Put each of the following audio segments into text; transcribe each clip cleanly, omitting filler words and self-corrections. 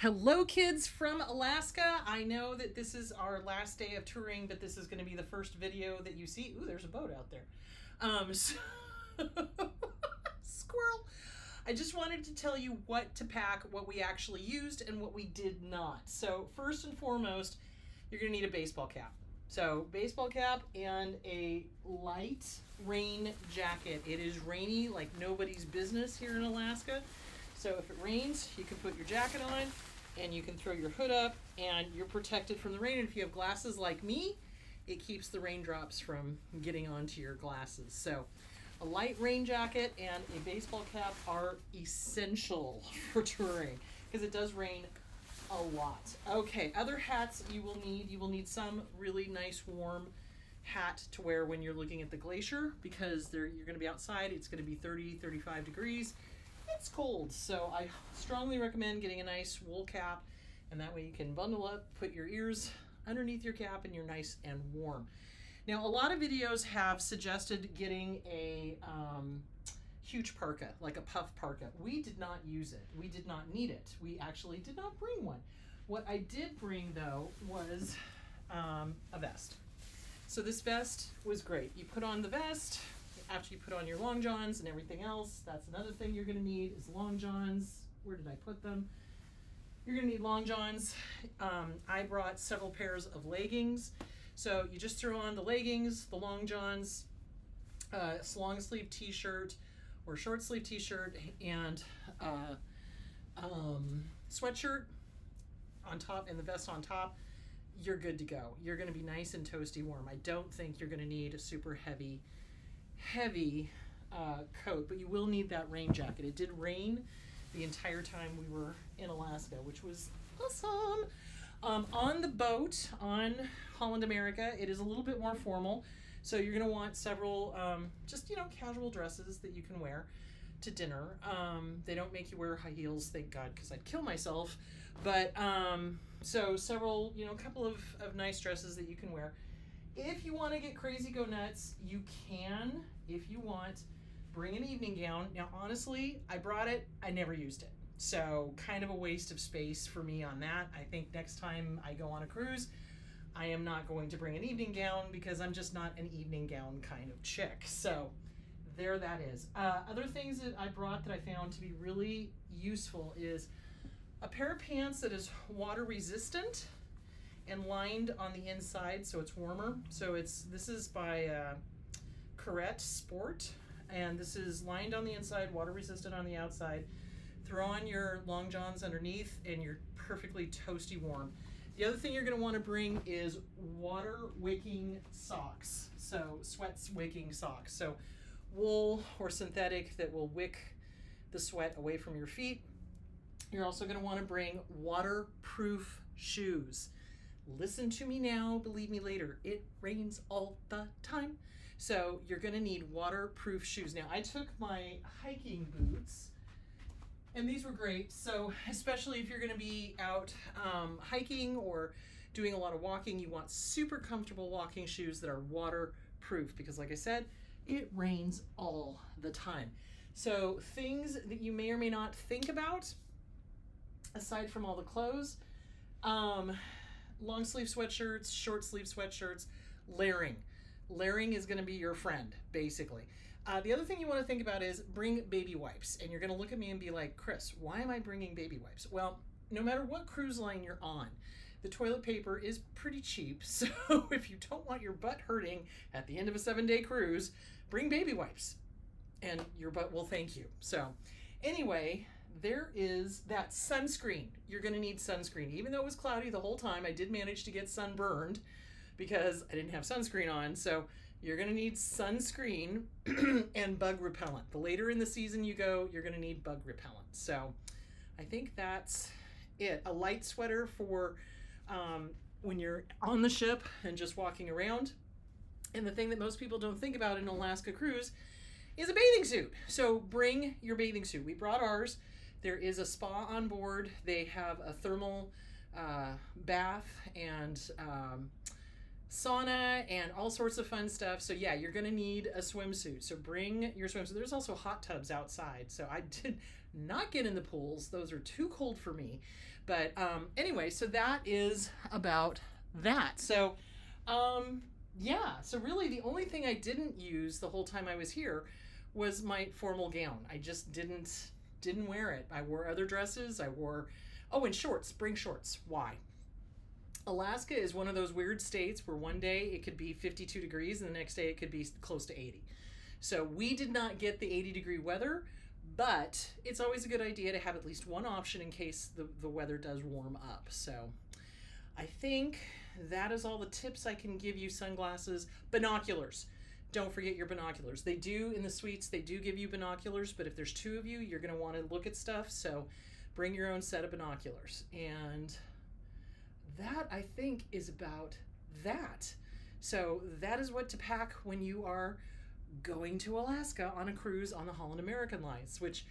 Hello, kids from Alaska. I know that this is our last day of touring, but this is going to be the first video that you see. Ooh, there's a boat out there. Squirrel. I just wanted to tell you what to pack, what we actually used, and what we did not. So first and foremost, you're going to need a baseball cap. So baseball cap and a light rain jacket. It is rainy like nobody's business here in Alaska. So if it rains, you can put your jacket on and you can throw your hood up and you're protected from the rain. And if you have glasses like me, it keeps the raindrops from getting onto your glasses. So a light rain jacket and a baseball cap are essential for touring because it does rain a lot. Okay, other hats you will need some really nice warm hat to wear when you're looking at the glacier because you're going to be outside. It's going to be 30-35 degrees. It's cold, so I strongly recommend getting a nice wool cap, and that way you can bundle up, put your ears underneath your cap, and you're nice and warm. Now, a lot of videos have suggested getting a huge parka, like a puff parka. We did not use it. We did not need it. We actually did not bring one. What I did bring, though, was a vest. So this vest was great. You put on the vest after you put on your long johns and everything else. That's another thing you're going to need is long johns. Where did I put them? You're going to need long johns. I brought several pairs of leggings. So you just throw on the leggings, the long johns, long sleeve t-shirt or short sleeve t-shirt, and sweatshirt on top and the vest on top. You're good to go. You're going to be nice and toasty warm. I don't think you're going to need a super heavy coat, but you will need that rain jacket. It did rain the entire time we were in Alaska, which was awesome. On the boat on Holland, America, it is a little bit more formal. So you're going to want several just, casual dresses that you can wear to dinner. They don't make you wear high heels, thank God, because I'd kill myself. But so several, a couple of nice dresses that you can wear. If you want to get crazy, go nuts, you can, if you want, bring an evening gown. Now, honestly, I brought it. I never used it. So kind of a waste of space for me on that. I think next time I go on a cruise, I am not going to bring an evening gown because I'm just not an evening gown kind of chick. So there that is. Other things that I brought that I found to be really useful is a pair of pants that is water resistant and lined on the inside so it's warmer. So this is by Corette Sport, and this is lined on the inside, water resistant on the outside. Throw on your long johns underneath and you're perfectly toasty warm. The other thing you're going to want to bring is water wicking socks. So sweat wicking socks. So wool or synthetic that will wick the sweat away from your feet. You're also going to want to bring waterproof shoes. Listen to me now, believe me later. It rains all the time. So you're going to need waterproof shoes. Now, I took my hiking boots, and these were great. So especially if you're going to be out hiking or doing a lot of walking, you want super comfortable walking shoes that are waterproof because, like I said, it rains all the time. So things that you may or may not think about, aside from all the clothes, long sleeve sweatshirts, short sleeve sweatshirts, layering. Layering is going to be your friend, basically. The other thing you want to think about is bring baby wipes. And you're going to look at me and be like, Chris, why am I bringing baby wipes? Well, no matter what cruise line you're on, the toilet paper is pretty cheap. So if you don't want your butt hurting at the end of a 7-day cruise, bring baby wipes and your butt will thank you. So anyway, there is that sunscreen. You're going to need sunscreen. Even though it was cloudy the whole time, I did manage to get sunburned because I didn't have sunscreen on. So you're going to need sunscreen and bug repellent. The later in the season you go, you're going to need bug repellent. So I think that's it. A light sweater for when you're on the ship and just walking around. And the thing that most people don't think about in an Alaska cruise is a bathing suit. So bring your bathing suit. We brought ours. There is a spa on board. They have a thermal bath and sauna and all sorts of fun stuff. So yeah, you're going to need a swimsuit. So bring your swimsuit. There's also hot tubs outside. So I did not get in the pools. Those are too cold for me. But anyway, so that is about that. So yeah, so really the only thing I didn't use the whole time I was here was my formal gown. I just didn't wear it. I wore other dresses. I wore, oh, and shorts, spring shorts. Why? Alaska is one of those weird states where one day it could be 52 degrees and the next day it could be close to 80. So we did not get the 80-degree weather, but it's always a good idea to have at least one option in case the weather does warm up. So I think that is all the tips I can give you. Sunglasses, binoculars. Don't forget your binoculars. They do, in the suites, they do give you binoculars, but if there's two of you, you're going to want to look at stuff. So bring your own set of binoculars. And that, I think, is about that. So that is what to pack when you are going to Alaska on a cruise on the Holland American Lines, which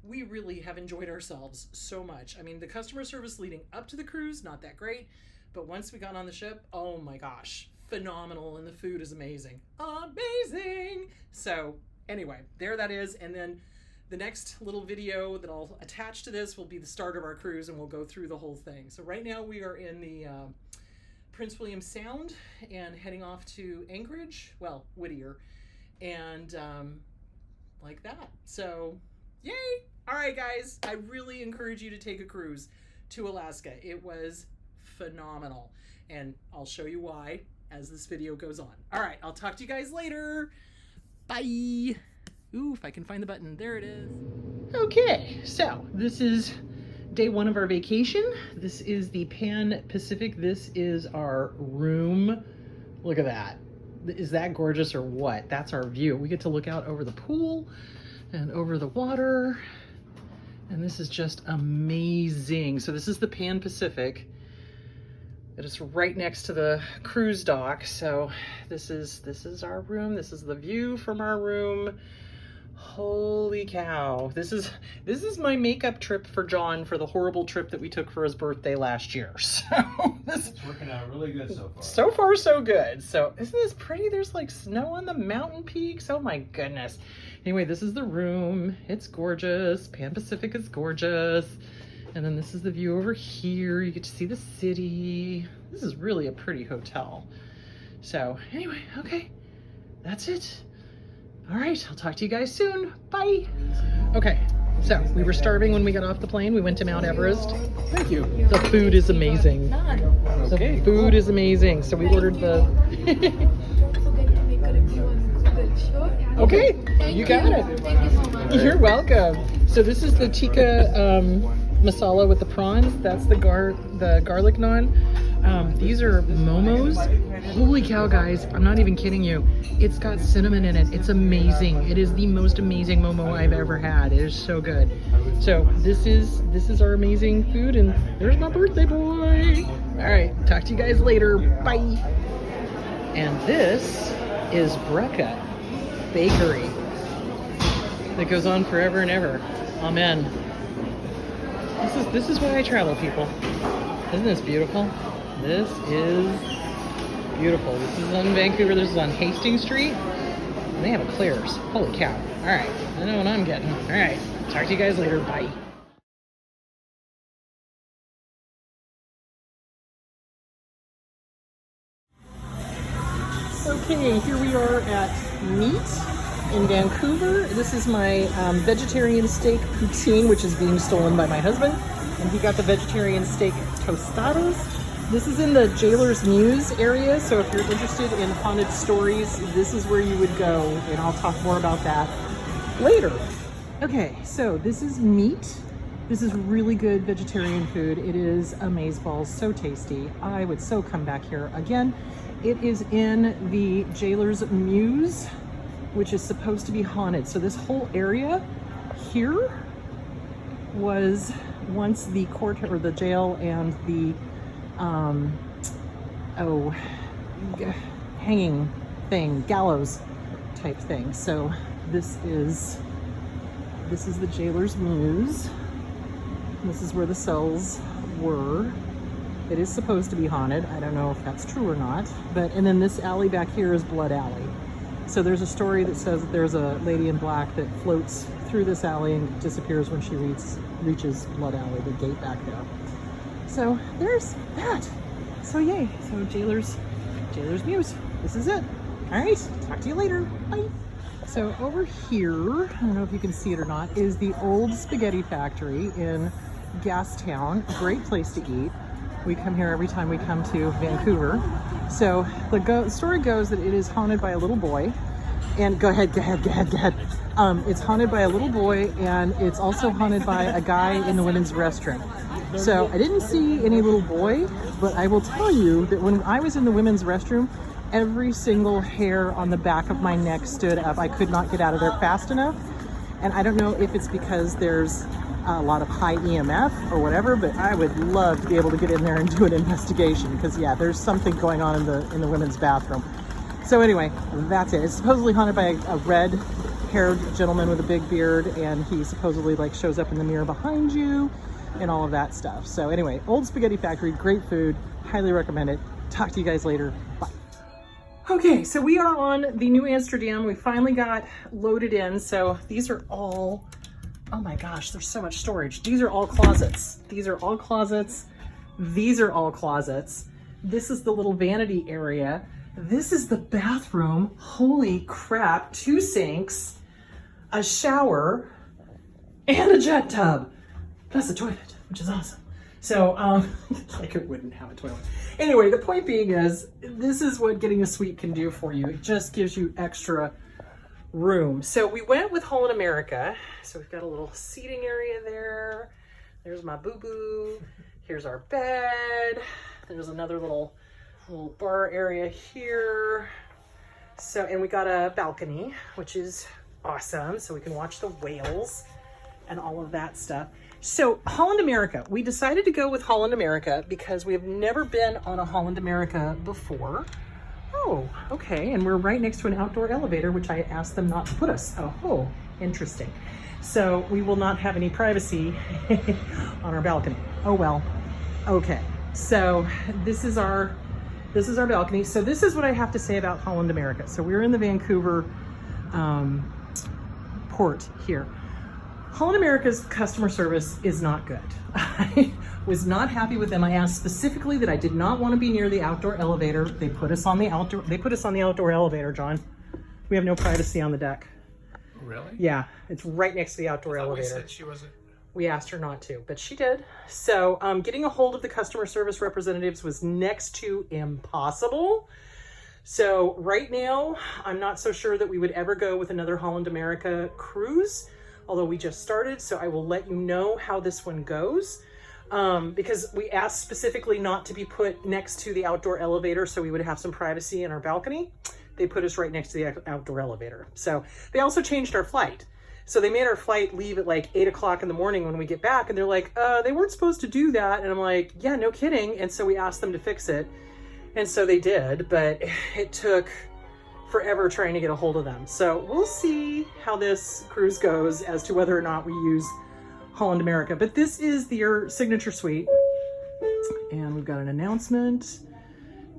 we really have enjoyed ourselves so much. I mean, the customer service leading up to the cruise, not that great, but once we got on the ship, oh my gosh, phenomenal, and the food is amazing. Amazing! So anyway, there that is, and then the next little video that I'll attach to this will be the start of our cruise, and we'll go through the whole thing. So right now we are in the Prince William Sound and heading off to Anchorage, well, Whittier, and like that. So yay! All right, guys, I really encourage you to take a cruise to Alaska. It was phenomenal, and I'll show you why as this video goes on. All right, I'll talk to you guys later. Bye. Ooh, if I can find the button. There it is. Okay, so this is day one of our vacation. This is the Pan Pacific. This is our room. Look at that. Is that gorgeous or what? That's our view. We get to look out over the pool and over the water. And this is just amazing. So this is the Pan Pacific. It is right next to the cruise dock. So this is our room. This is the view from our room. Holy cow. This is my makeup trip for John for the horrible trip that we took for his birthday last year. So this is working out really good so far. So far, so good. So isn't this pretty? There's like snow on the mountain peaks. Oh my goodness. Anyway, this is the room. It's gorgeous. Pan Pacific is gorgeous. And then this is the view over here. You get to see the city. This is really a pretty hotel. So anyway, okay, that's it. All right, I'll talk to you guys soon. Bye. Okay, so we were starving when we got off the plane. We went to Mount Everest. Thank you. The food is amazing. The food is amazing. So we ordered the... Okay, you got it. Thank you so much. You're welcome. So this is the tikka masala with the prawns. That's the garlic naan. These are momos. Holy cow, guys, I'm not even kidding you. It's got cinnamon in it. It's amazing. It is the most amazing momo I've ever had. It is so good. So this is our amazing food, and there's my birthday boy. All right, talk to you guys later. Bye. And this is Brecca Bakery that goes on forever and ever. Amen. This is why I travel, people. Isn't this beautiful? This is beautiful. This is on Vancouver. This is on Hastings Street. And they have a Claire's. Holy cow. All right. I know what I'm getting. All right. Talk to you guys later. Bye. Okay, here we are at Meat in Vancouver. This is my vegetarian steak poutine, which is being stolen by my husband. And he got the vegetarian steak tostadas. This is in the Jailer's Muse area, so if you're interested in haunted stories, this is where you would go, and I'll talk more about that later. Okay, so this is Meat. This is really good vegetarian food. It is amazeballs, so tasty. I would so come back here again. It is in the Jailer's Muse, which is supposed to be haunted. So this whole area here was once the court or the jail and the hanging thing, gallows type thing. So this is the Jailer's Muse. This is where the cells were. It is supposed to be haunted. I don't know if that's true or not. And then this alley back here is Blood Alley. So there's a story that says that there's a lady in black that floats through this alley and disappears when she reaches Blood Alley, the gate back there. So there's that. So yay. So Jailer's Muse. This is it. All right. Talk to you later. Bye. So over here, I don't know if you can see it or not, is the old spaghetti factory in Gastown. Great place to eat. We come here every time we come to Vancouver. So the story goes that it is haunted by a little boy. And go ahead. It's haunted by a little boy, and it's also haunted by a guy in the women's restroom. So I didn't see any little boy, but I will tell you that when I was in the women's restroom, every single hair on the back of my neck stood up. I could not get out of there fast enough. And I don't know if it's because there's a lot of high EMF or whatever, but I would love to be able to get in there and do an investigation, because yeah, there's something going on in the women's bathroom. So anyway, that's it. It's supposedly haunted by a red-haired gentleman with a big beard, and he supposedly like shows up in the mirror behind you and all of that stuff. So anyway, old spaghetti factory, great food, highly recommend it. Talk to you guys later. Bye. Okay, so we are on the New Amsterdam. We finally got loaded in. So these are all, oh my gosh, there's so much storage. These are all closets. These are all closets. These are all closets. This is the little vanity area. This is the bathroom. Holy crap, 2 sinks, a shower, and a jet tub. Plus a toilet, which is awesome. So, like it wouldn't have a toilet. Anyway, the point being is, this is what getting a suite can do for you. It just gives you extra room. So we went with Holland America. So we've got a little seating area there. There's my boo-boo. Here's our bed. There's another little bar area here. So, and we got a balcony, which is awesome. So we can watch the whales and all of that stuff. So Holland America, we decided to go with Holland America because we have never been on a Holland America before. Oh, okay. And we're right next to an outdoor elevator, which I asked them not to put us. Oh, interesting. So we will not have any privacy on our balcony. Oh, well, okay. So this is our balcony. So this is what I have to say about Holland America. So we're in the Vancouver port here. Holland America's customer service is not good. I was not happy with them. I asked specifically that I did not want to be near the outdoor elevator. They put us on the outdoor elevator, John. We have no privacy on the deck. Really? Yeah, it's right next to the outdoor elevator. We said she wasn't. We asked her not to, but she did. So getting a hold of the customer service representatives was next to impossible. So right now, I'm not so sure that we would ever go with another Holland America cruise, although we just started. So I will let you know how this one goes, because we asked specifically not to be put next to the outdoor elevator so we would have some privacy in our balcony. They put us right next to the outdoor elevator. So they also changed our flight. So they made our flight leave at like 8 o'clock in the morning when we get back, and they're like, they weren't supposed to do that. And I'm like, yeah, no kidding. And so we asked them to fix it. And so they did, but it took forever trying to get a hold of them. So we'll see how this cruise goes as to whether or not we use Holland America. But this is your signature suite. And we've got an announcement.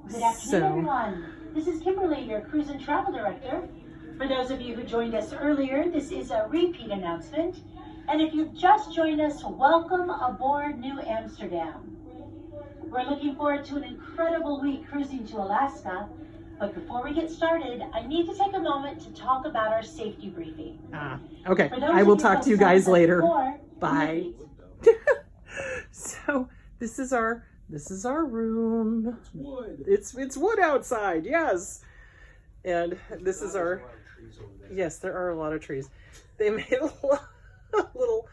Good afternoon, everyone. This is Kimberly, your Cruise and Travel Director. For those of you who joined us earlier, this is a repeat announcement. And if you've just joined us, welcome aboard New Amsterdam. We're looking forward to an incredible week cruising to Alaska. But before we get started, I need to take a moment to talk about our safety briefing. Okay, I will talk to you guys later. Bye. So this is our room. It's wood. It's wood outside, yes. And this is our, yes, there are a lot of trees. They made a little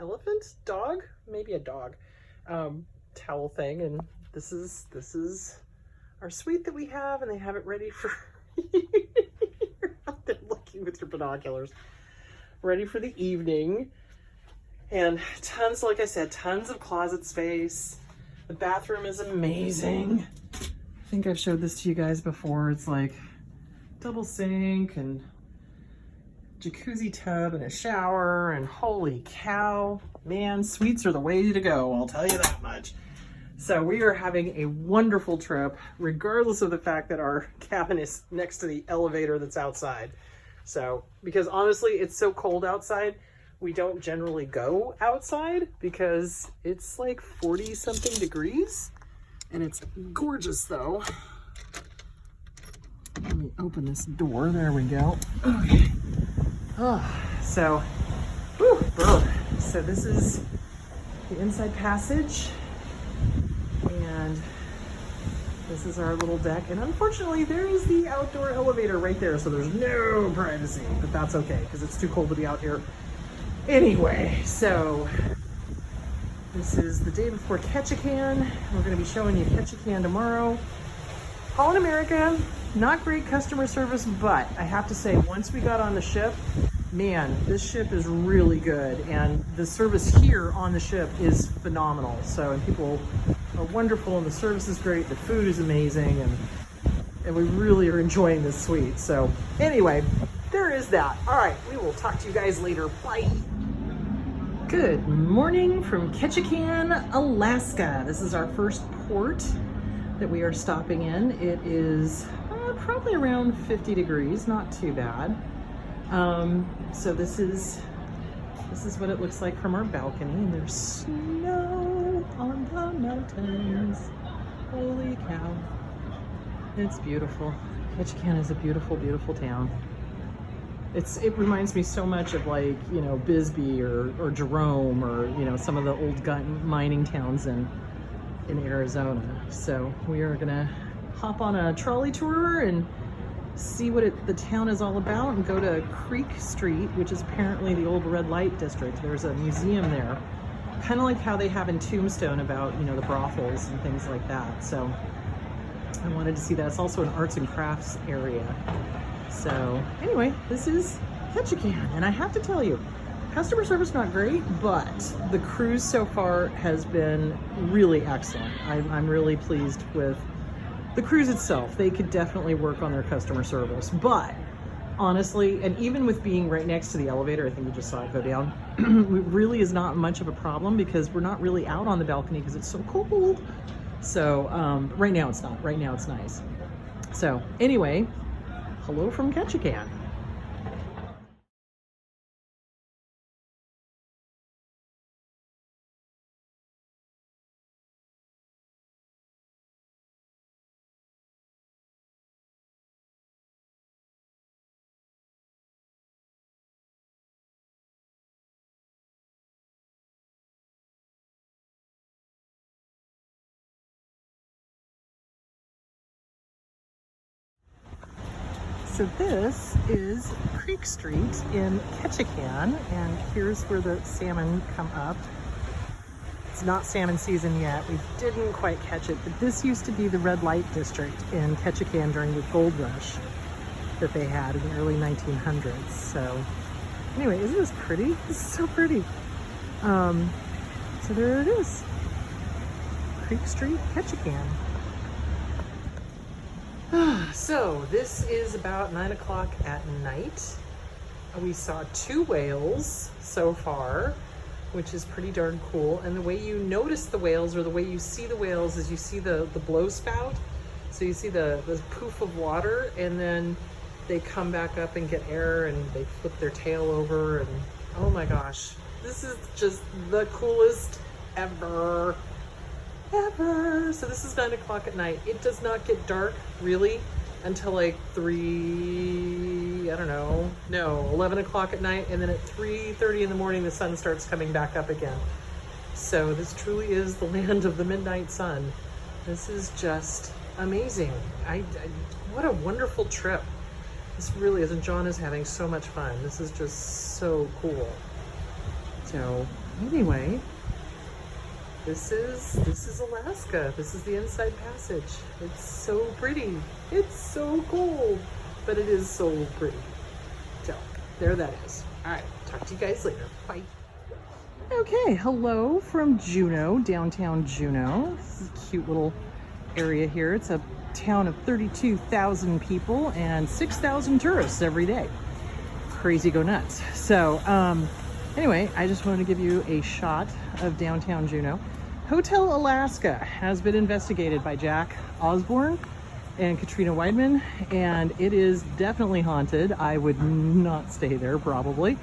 elephant, dog, maybe a dog, towel thing. And this is our suite that we have, and they have it ready for you're out there looking with your binoculars, ready for the evening. And tons, like I said, tons of closet space. The bathroom is amazing. I think I've showed this to you guys before. It's like double sink and jacuzzi tub and a shower, and holy cow, man, suites are the way to go, I'll tell you that much. So we are having a wonderful trip, regardless of the fact that our cabin is next to the elevator that's outside. So, because honestly, it's so cold outside, we don't generally go outside because it's like 40 something degrees and it's gorgeous though. Let me open this door. There we go. Okay. Oh, so, whew, so this is the inside passage, and this is our little deck. And unfortunately, there is the outdoor elevator right there, so there's no privacy, but that's okay because it's too cold to be out here anyway. So this is the day before Ketchikan. We're going to be showing you Ketchikan tomorrow. Holland America, not great customer service, but I have to say, once we got on the ship, man, this ship is really good, and the service here on the ship is phenomenal. So, and people are wonderful, and the service is great, the food is amazing, and we really are enjoying this suite. So anyway, there is that. All right, we will talk to you guys later. Bye. Good morning from Ketchikan, Alaska. This is our first port that we are stopping in. It is probably around 50 degrees, not too bad. So this is what it looks like from our balcony, and there's snow on the mountains. Holy cow. It's beautiful. Ketchikan is a beautiful, beautiful town. It reminds me so much of, like, you know, Bisbee or Jerome, or, you know, some of the old mining towns in Arizona. So we are gonna hop on a trolley tour and see what the town is all about, and go to Creek Street, which is apparently the old red light district. There's a museum there, kind of like how they have in Tombstone about, you know, the brothels and things like that. So I wanted to see that. It's also an arts and crafts area. So anyway, this is Ketchikan, and I have to tell you, customer service not great, but the cruise so far has been really excellent. I'm really pleased with the cruise itself. They could definitely work on their customer service, but honestly, and even with being right next to the elevator, I think you just saw it go down, it really is not much of a problem because we're not really out on the balcony because it's so cold. So right now it's not. Right now it's nice. So anyway, hello from Ketchikan. So this is Creek Street in Ketchikan, and here's where the salmon come up. It's not salmon season yet. We didn't quite catch it, but this used to be the red light district in Ketchikan during the gold rush that they had in the early 1900s. So anyway, isn't this pretty? This is so pretty. So there it is. Creek Street, Ketchikan. So this is about 9 o'clock at night. We saw 2 whales so far, which is pretty darn cool. And the way you notice the whales, or the way you see the whales, is you see the blow spout. So you see the poof of water, and then they come back up and get air, and they flip their tail over, and oh my gosh, this is just the coolest ever. So this is 9 o'clock at night. It does not get dark really until like 11 o'clock at night, and then at 3:30 in the morning the sun starts coming back up again. So this truly is the land of the midnight sun. This is just amazing. What a wonderful trip. This really is, and John is having so much fun. This is just so cool. So anyway, this is Alaska. This is the inside passage. It's so pretty. It's so cold, but it is so pretty. So there that is. All right, talk to you guys later. Bye. Okay, hello from Juneau, downtown Juneau. This is a cute little area here. It's a town of 32,000 people and 6,000 tourists every day. Crazy go nuts. So anyway, I just wanted to give you a shot of downtown Juneau. Hotel Alaska has been investigated by Jack Osborne, and Katrina Weidman, and it is definitely haunted. I would not stay there probably,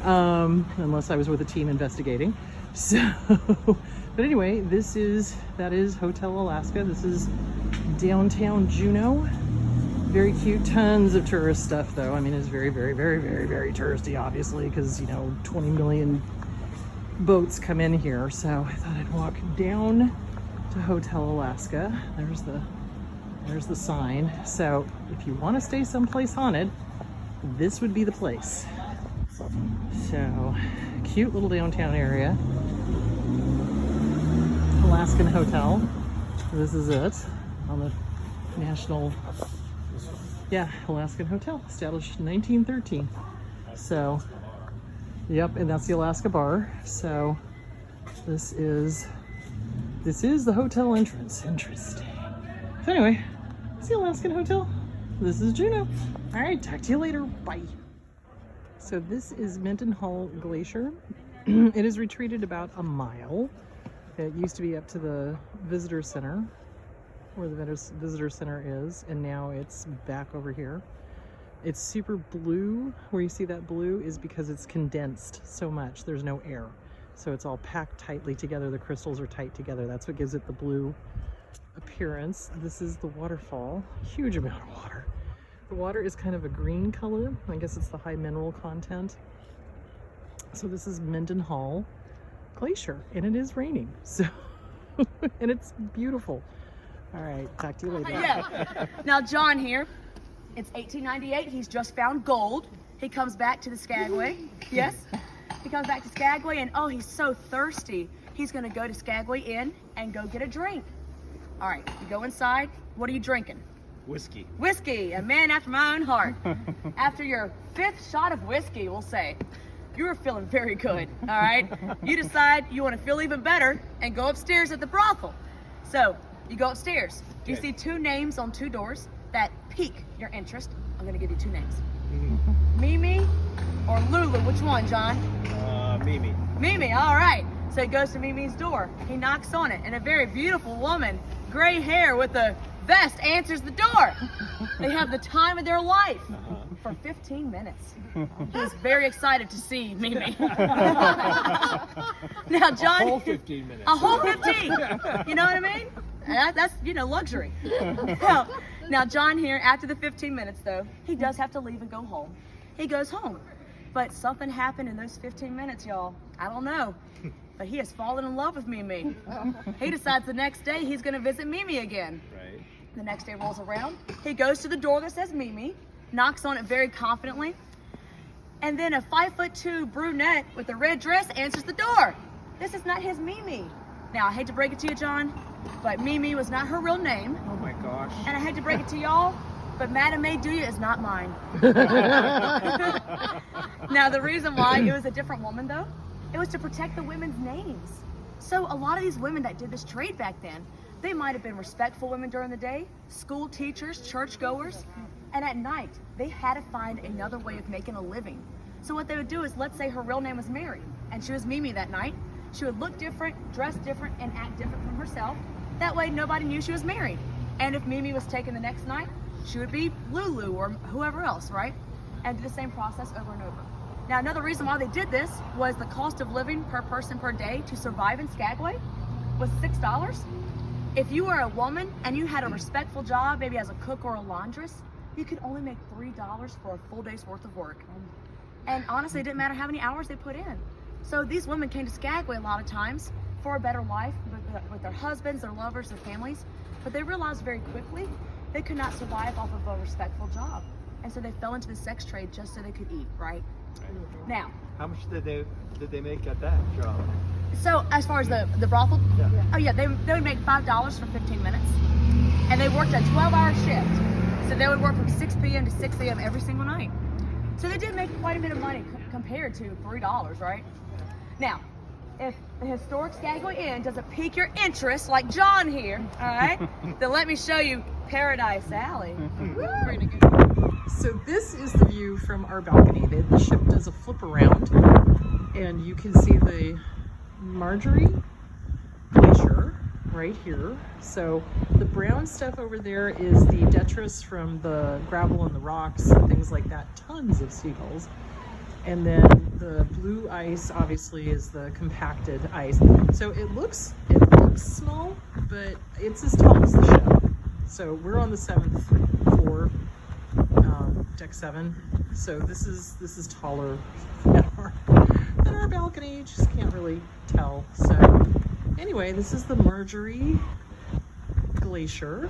unless I was with a team investigating. So, but anyway, that is Hotel Alaska. This is downtown Juneau. Very cute, tons of tourist stuff though. I mean, it's very, very, very, very, very touristy, obviously, because 20 million boats come in here. So I thought I'd walk down to Hotel Alaska. There's the sign. So if you want to stay someplace haunted, this would be the place. So cute little downtown area. Alaskan Hotel. This is it on the national, Alaskan Hotel, established in 1913. So, yep, and that's the Alaska Bar. So this is the hotel entrance. Interesting. So anyway, it's the Alaskan Hotel. This is Juneau. All right, talk to you later. Bye. So this is Mendenhall Glacier. It has retreated about a mile. It used to be up to the visitor center, where the visitor center is, and now it's back over here. It's super blue. Where you see that blue is because it's condensed so much. There's no air. So it's all packed tightly together. The crystals are tight together. That's what gives it the blue appearance. This is the waterfall. Huge amount of water. The water is kind of a green color. I guess it's the high mineral content. So this is Mendenhall Glacier, and it is raining. So, and it's beautiful. All right, talk to you later. Yeah. Now John here, it's 1898. He's just found gold. He comes back to the Skagway. Yes. He comes back to Skagway, and oh, he's so thirsty. He's gonna go to Skagway Inn and go get a drink. All right, you go inside. What are you drinking? Whiskey. Whiskey, a man after my own heart. After your 5th shot of whiskey, we'll say, you were feeling very good, all right? You decide you want to feel even better and go upstairs at the brothel. So you go upstairs. You see 2 names on 2 doors that pique your interest. I'm going to give you 2 names. Mimi or Lulu, which one, John? Mimi. Mimi, all right. So he goes to Mimi's door. He knocks on it, and a very beautiful woman, gray hair with a vest, answers the door. They have the time of their life for 15 minutes. He was very excited to see Mimi. Now, John. A whole 15 minutes. A whole 15. You know what I mean? That's luxury. Now, John here, after the 15 minutes, though, he does have to leave and go home. He goes home. But something happened in those 15 minutes, y'all. I don't know. But he has fallen in love with Mimi. He decides the next day he's going to visit Mimi again. Right. The next day rolls around. He goes to the door that says Mimi, knocks on it very confidently. And then a 5'2" brunette with a red dress answers the door. This is not his Mimi. Now, I hate to break it to you, John, but Mimi was not her real name. Oh my gosh. And I hate to break it to y'all, but Madame Mayduya is not mine. Now, the reason why it was a different woman, though, it was to protect the women's names. So a lot of these women that did this trade back then, they might have been respectful women during the day, school teachers, churchgoers, and at night, they had to find another way of making a living. So what they would do is, let's say her real name was Mary, and she was Mimi that night. She would look different, dress different, and act different from herself. That way, nobody knew she was married. And if Mimi was taken the next night, she would be Lulu or whoever else, right? And do the same process over and over. Now, another reason why they did this was the cost of living per person per day to survive in Skagway was $6. If you were a woman and you had a respectful job, maybe as a cook or a laundress, you could only make $3 for a full day's worth of work. And honestly, it didn't matter how many hours they put in. So these women came to Skagway a lot of times for a better life with their husbands, their lovers, their families. But they realized very quickly they could not survive off of a respectful job. And so they fell into the sex trade just so they could eat, right? Now, how much did they make at that job? So as far as the brothel, Yeah. Oh yeah, they would make $5 for 15 minutes, and they worked a 12-hour shift. So they would work from 6 p.m. to 6 a.m. every single night. So they did make quite a bit of money compared to $3, right? Now, if the historic Skagway Inn doesn't pique your interest, like John here, all right, then let me show you Paradise Alley. So this is the view from our balcony. The ship does a flip around, and you can see the Marjorie Glacier right here. So the brown stuff over there is the detritus from the gravel and the rocks and things like that. Tons of seagulls. And then the blue ice obviously is the compacted ice. So it looks small, but it's as tall as the ship. So we're on the 7th floor, deck 7. So this is taller than our balcony. You just can't really tell. So anyway, this is the Marjorie Glacier.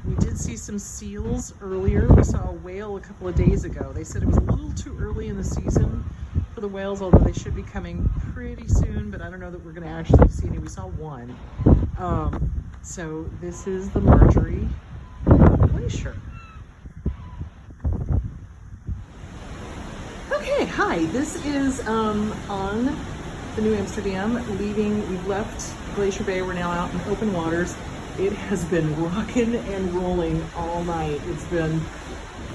We did see some seals earlier. We saw a whale a couple of days ago. They said it was a little too early in the season for the whales, although they should be coming pretty soon, but I don't know that we're going to actually see any. We saw one. So this is the Marjorie Glacier. Okay, hi. This is on the New Amsterdam leaving. We've left Glacier Bay. We're now out in open waters. It has been rocking and rolling all night. It's been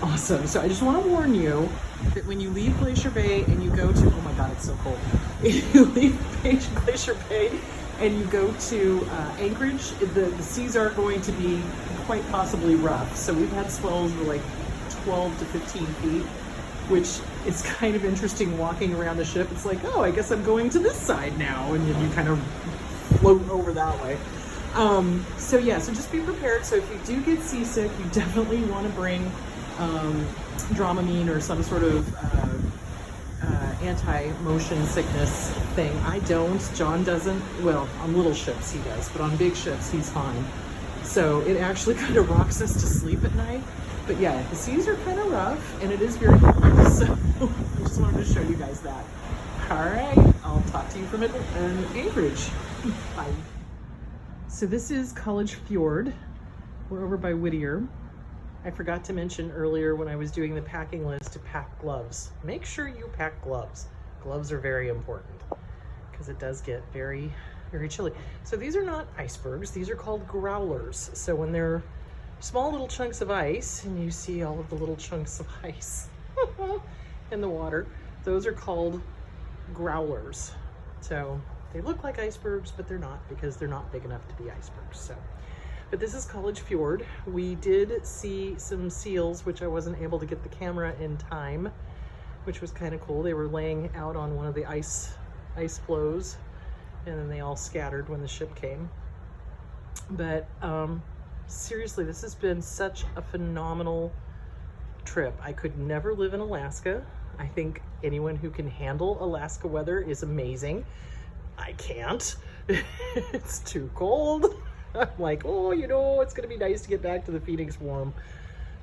awesome. So I just want to warn you that when you leave Glacier Bay and you go to, oh my God, it's so cold. If you leave Glacier Bay and you go to Anchorage, the seas are going to be quite possibly rough. So we've had swells of like 12 to 15 feet, which is kind of interesting walking around the ship. It's like, oh, I guess I'm going to this side now. And then you kind of float over that way. So yeah, so just be prepared. So if you do get seasick, you definitely want to bring Dramamine or some sort of anti-motion sickness thing. I don't. John doesn't. Well, on little ships he does, but on big ships he's fine. So it actually kind of rocks us to sleep at night. But yeah, the seas are kind of rough and it is very cold. So I just wanted to show you guys that. All right, I'll talk to you from Anchorage. Bye. So this is College Fjord. We're over by Whittier. I forgot to mention earlier when I was doing the packing list to pack gloves. Make sure you pack gloves. Gloves are very important because it does get very, very chilly. So these are not icebergs. These are called growlers. So when they're small little chunks of ice and you see all of the little chunks of ice in the water, those are called growlers. So they look like icebergs, but they're not because they're not big enough to be icebergs. So, but this is College Fjord. We did see some seals, which I wasn't able to get the camera in time, which was kind of cool. They were laying out on one of the ice floes, and then they all scattered when the ship came. But seriously, this has been such a phenomenal trip. I could never live in Alaska. I think anyone who can handle Alaska weather is amazing. I can't. It's too cold. I'm like, oh, you know, it's gonna be nice to get back to the Phoenix warm,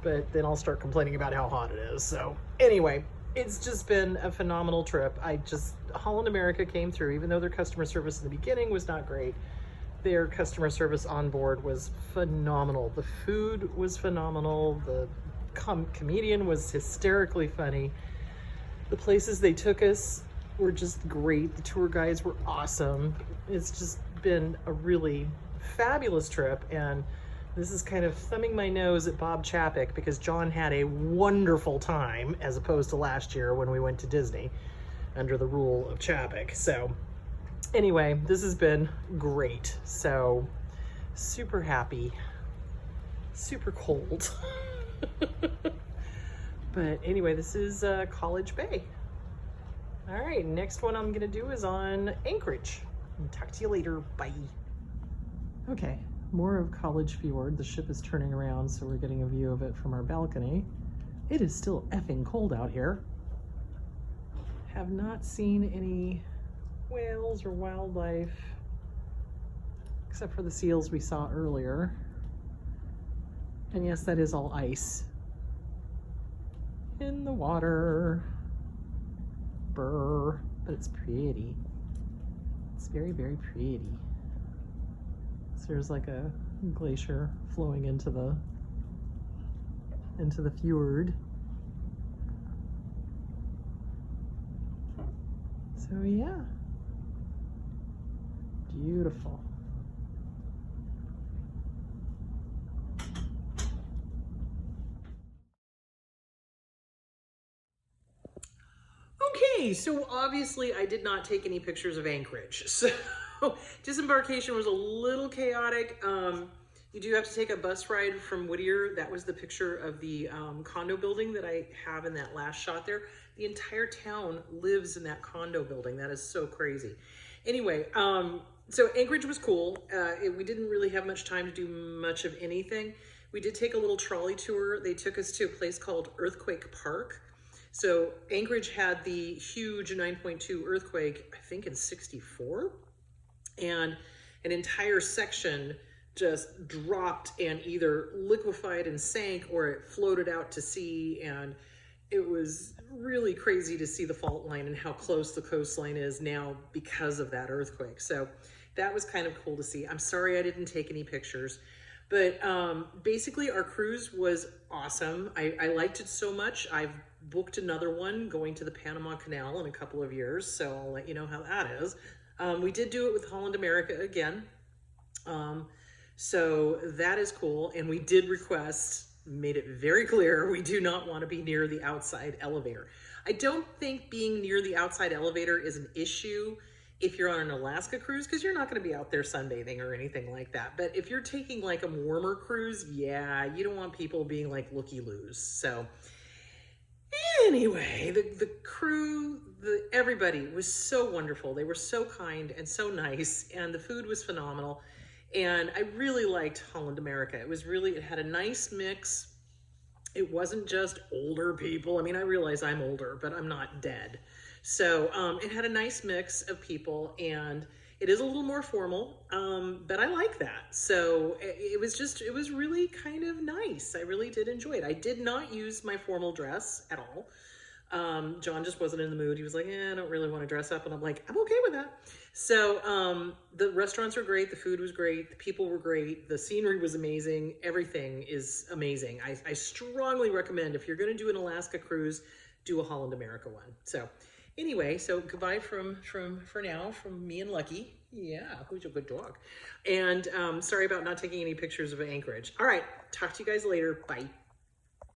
but then I'll start complaining about how hot it is. So anyway, it's just been a phenomenal trip. Holland America came through, even though their customer service in the beginning was not great. Their customer service on board was phenomenal. The food was phenomenal. The comedian was hysterically funny. The places they took us were just great. The tour guides were awesome. It's just been a really fabulous trip, and this is kind of thumbing my nose at Bob Chapek because John had a wonderful time as opposed to last year when we went to Disney under the rule of Chapek. So anyway, this has been great. So super happy, super cold. But anyway, this is College Bay. All right, next one I'm gonna do is on Anchorage. I'll talk to you later, bye. Okay, more of College Fjord. The ship is turning around, so we're getting a view of it from our balcony. It is still effing cold out here. Have not seen any whales or wildlife, except for the seals we saw earlier. And yes, that is all ice in the water. Brr, but it's pretty. It's very, very pretty. So there's like a glacier flowing into the fjord. So yeah, beautiful. Okay, so obviously I did not take any pictures of Anchorage. So disembarkation was a little chaotic. You do have to take a bus ride from Whittier. That was the picture of the condo building that I have in that last shot there. The entire town lives in that condo building. That is so crazy. Anyway, so Anchorage was cool. We didn't really have much time to do much of anything. We did take a little trolley tour. They took us to a place called Earthquake Park. So Anchorage had the huge 9.2 earthquake, I think in '64, and an entire section just dropped and either liquefied and sank, or it floated out to sea. And it was really crazy to see the fault line and how close the coastline is now because of that earthquake. So that was kind of cool to see. I'm sorry I didn't take any pictures, but basically our cruise was awesome. I liked it so much. I've booked another one going to the Panama Canal in a couple of years, so I'll let you know how that is. We did do it with Holland America again. So that is cool. And we did request, made it very clear, we do not want to be near the outside elevator. I don't think being near the outside elevator is an issue if you're on an Alaska cruise, because you're not going to be out there sunbathing or anything like that. But if you're taking like a warmer cruise, yeah, you don't want people being like looky-loos. So anyway, the crew, everybody was so wonderful. They were so kind and so nice, and the food was phenomenal. And I really liked Holland America. It had a nice mix. It wasn't just older people. I mean, I realize I'm older, but I'm not dead. So it had a nice mix of people, and it is a little more formal, but I like that. So it was really kind of nice. I really did enjoy it. I did not use my formal dress at all. John just wasn't in the mood. He was like, I don't really want to dress up. And I'm like, I'm okay with that. So the restaurants were great. The food was great. The people were great. The scenery was amazing. Everything is amazing. I strongly recommend, if you're going to do an Alaska cruise, do a Holland America one. So anyway, so goodbye for now from me and Lucky. Yeah, who's a good dog. And sorry about not taking any pictures of Anchorage. All right, talk to you guys later. Bye.